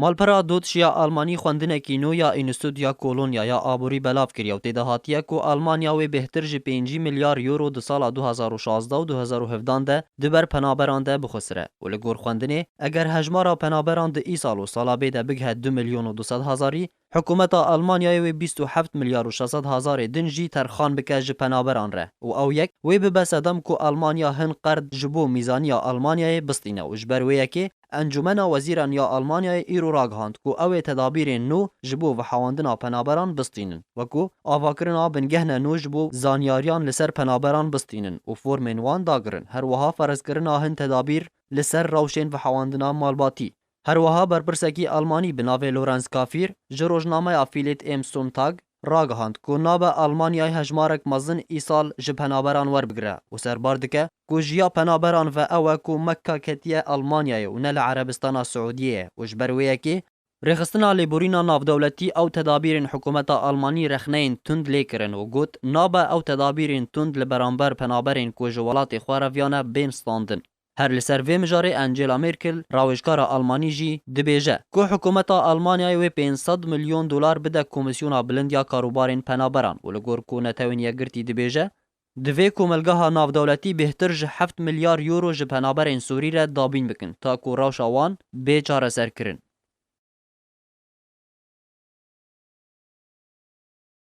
مالپرا دوتشیا آلمانی خوندنکی نو یا اینستودیا کولونیا یا آبوری بلاف کریه و تیده هاتیه که آلمانیا و بهتر جی 5 میلیارد یورو ده سال 2016 و 2017 ده دبر پنابران ده بخسره و لگور خوندنه اگر هجمارا پنابران ده ای سال و سالا بیده بگه 2 میلیون و 200 هزاری حکومت آلمانیا و 27 میلیارد و 600 هزار دنجی ترخان بکه جی پنابران ره و او یک و ببسدم که آلمانیا هن قرد جبو میزانیا آلمانیا بستینه و جبر ویه که انجمن وزیران یا آلمانیا ایرو راگهاند کو او تدابیر نو جبو و حواندنا پنابران بستینن و کو آواکرنا بنگهن نو جبو زانیاریان لسر پنابران بستینن و فرمین وان داگرن هر وها فرزکرنا هن تدابیر لسر روشن و حواندنا مالباتی هر وها برپرسکی آلمانی بناوه لورنس کافیر جروجنامه افیلیت ام سونتاگ راگهاند کو ناب آلمانیای هجمارک مزن ای سال جه پنابران ور بگره و سربار دکه کو جیا پنابران و او کو مکه کتیه آلمانیای و نل عربستان سعودیه و جبرویه که رخصتنا لیبورینا ناف دولتی او تدابیر حکومت آلمانی رخنین تند لیکرن و گوت ناب او تدابیر تند لبرانبر پنابرین کو جوالات خوارویانه بین ستاندن هر لسر وی مجاره انجیلا میرکل راوشکار آلمانی جی دبیجه که حکومت آلمانیا و 500 میلیون دلار بده کمیسیونا بلندیا کاروبارین پنابران و لگور کو نتوینیا گرتی دبیجه دوی کوملگاه ناف دولتی بهتر جه 7 میلیارد یورو جه پنابرین سوری را دابین بکن تا کو راوشاوان بیچاره سر کرن